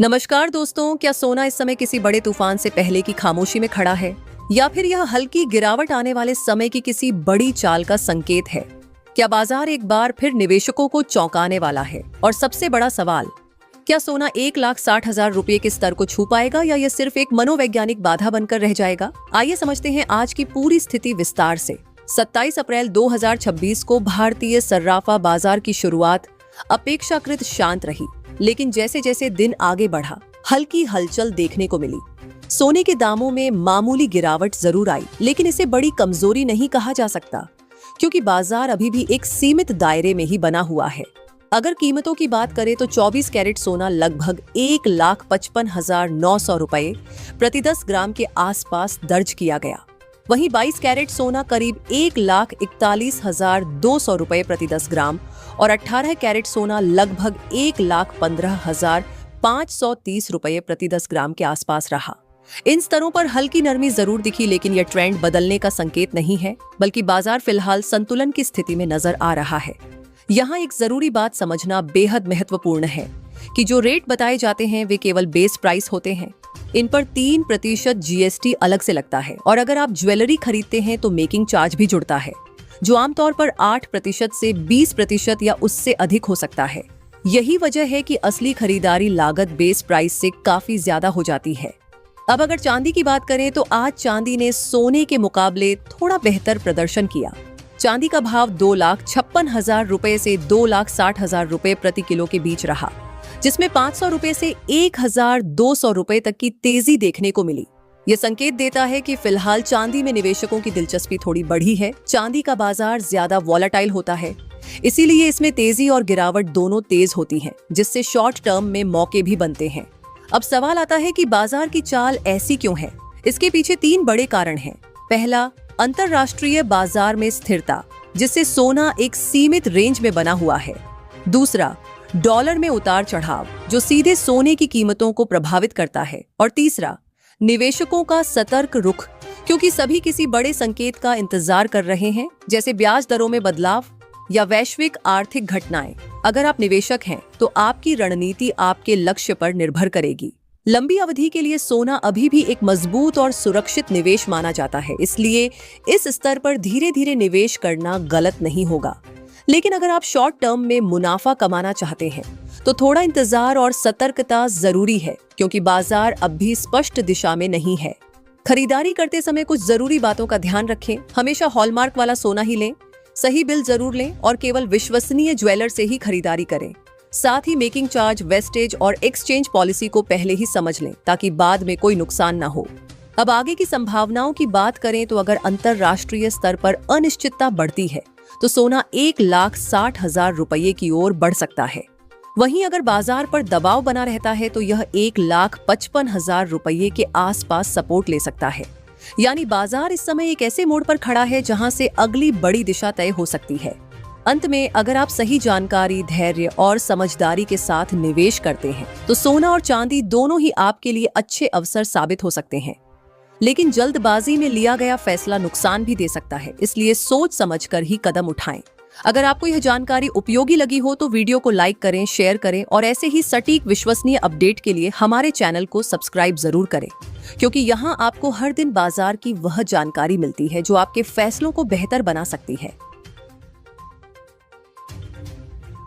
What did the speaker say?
नमस्कार दोस्तों, क्या सोना इस समय किसी बड़े तूफान से पहले की खामोशी में खड़ा है या फिर यह हल्की गिरावट आने वाले समय की किसी बड़ी चाल का संकेत है? क्या बाजार एक बार फिर निवेशकों को चौंकाने वाला है? और सबसे बड़ा सवाल, क्या सोना 1,60,000 रुपए के स्तर को छू पाएगा या यह सिर्फ एक मनोवैज्ञानिक बाधा बनकर रह जाएगा? आइए समझते हैं आज की पूरी स्थिति विस्तार से। 27 अप्रैल 2026 को भारतीय सर्राफा बाजार की शुरुआत अपेक्षाकृत शांत रही, लेकिन जैसे जैसे दिन आगे बढ़ा हल्की हलचल देखने को मिली। सोने के दामों में मामूली गिरावट जरूर आई, लेकिन इसे बड़ी कमजोरी नहीं कहा जा सकता, क्योंकि बाजार अभी भी एक सीमित दायरे में ही बना हुआ है। अगर कीमतों की बात करें तो 24 कैरेट सोना लगभग 1,55,900 रुपए प्रति 10 ग्राम के आसपास दर्ज किया गया। वहीं 22 कैरेट सोना करीब 1,41,200 रुपए प्रति 10 ग्राम और 18 कैरेट सोना लगभग 1,15,530 रुपए प्रति 10 ग्राम के आसपास रहा। इन स्तरों पर हल्की नरमी जरूर दिखी, लेकिन यह ट्रेंड बदलने का संकेत नहीं है, बल्कि बाजार फिलहाल संतुलन की स्थिति में नजर आ रहा है। यहाँ एक जरूरी बात समझना बेहद महत्वपूर्ण है कि जो रेट बताए जाते हैं वे केवल बेस प्राइस होते हैं। इन पर 3% जीएसटी अलग से लगता है, और अगर आप ज्वेलरी खरीदते हैं तो मेकिंग चार्ज भी जुड़ता है, जो आमतौर पर 8% से 20% या उससे अधिक हो सकता है। यही वजह है कि असली खरीदारी लागत बेस प्राइस से काफी ज्यादा हो जाती है। अब अगर चांदी की बात करें तो आज चांदी ने सोने के मुकाबले थोड़ा बेहतर प्रदर्शन किया। चांदी का भाव 2,56,000 रुपए से 2,60,000 रुपए प्रति किलो के बीच रहा, जिसमें 500 रुपए से 1,200 रुपए तक की तेजी देखने को मिली। यह संकेत देता है कि फिलहाल चांदी में निवेशकों की दिलचस्पी थोड़ी बढ़ी है। चांदी का बाजार ज्यादा वॉलेटाइल होता है, इसीलिए इसमें तेजी और गिरावट दोनों तेज होती हैं, जिससे शॉर्ट टर्म में मौके भी बनते हैं। अब सवाल आता है कि बाजार की चाल ऐसी क्यों है? इसके पीछे 3 बड़े कारण हैं। पहला, अंतरराष्ट्रीय बाजार में स्थिरता, जिससे सोना एक सीमित रेंज में बना हुआ है। दूसरा, डॉलर में उतार चढ़ाव, जो सीधे सोने की कीमतों को प्रभावित करता है। और तीसरा, निवेशकों का सतर्क रुख, क्योंकि सभी किसी बड़े संकेत का इंतजार कर रहे हैं, जैसे ब्याज दरों में बदलाव या वैश्विक आर्थिक घटनाएं। अगर आप निवेशक हैं तो आपकी रणनीति आपके लक्ष्य पर निर्भर करेगी। लंबी अवधि के लिए सोना अभी भी एक मजबूत और सुरक्षित निवेश माना जाता है, इसलिए इस स्तर पर धीरे धीरे निवेश करना गलत नहीं होगा। लेकिन अगर आप शॉर्ट टर्म में मुनाफा कमाना चाहते हैं तो थोड़ा इंतजार और सतर्कता जरूरी है, क्योंकि बाजार अब भी स्पष्ट दिशा में नहीं है। खरीदारी करते समय कुछ जरूरी बातों का ध्यान रखें। हमेशा हॉलमार्क वाला सोना ही लें, सही बिल जरूर लें और केवल विश्वसनीय ज्वेलर से ही खरीदारी करें। साथ ही मेकिंग चार्ज, वेस्टेज और एक्सचेंज पॉलिसी को पहले ही समझ लें, ताकि बाद में कोई नुकसान न हो। अब आगे की संभावनाओं की बात करें तो अगर अंतरराष्ट्रीय स्तर पर अनिश्चितता बढ़ती है तो सोना 1,60,000 रुपये की ओर बढ़ सकता है। वहीं अगर बाजार पर दबाव बना रहता है तो यह 1,55,000 रुपये के आसपास सपोर्ट ले सकता है। यानी बाजार इस समय एक ऐसे मोड़ पर खड़ा है जहां से अगली बड़ी दिशा तय हो सकती है। अंत में, अगर आप सही जानकारी, धैर्य और समझदारी के साथ निवेश करते हैं तो सोना और चांदी दोनों ही आपके लिए अच्छे अवसर साबित हो सकते हैं। लेकिन जल्दबाजी में लिया गया फैसला नुकसान भी दे सकता है, इसलिए सोच समझकर ही कदम उठाएं। अगर आपको यह जानकारी उपयोगी लगी हो तो वीडियो को लाइक करें, शेयर करें और ऐसे ही सटीक विश्वसनीय अपडेट के लिए हमारे चैनल को सब्सक्राइब जरूर करें, क्योंकि यहाँ आपको हर दिन बाजार की वह जानकारी मिलती है जो आपके फैसलों को बेहतर बना सकती है।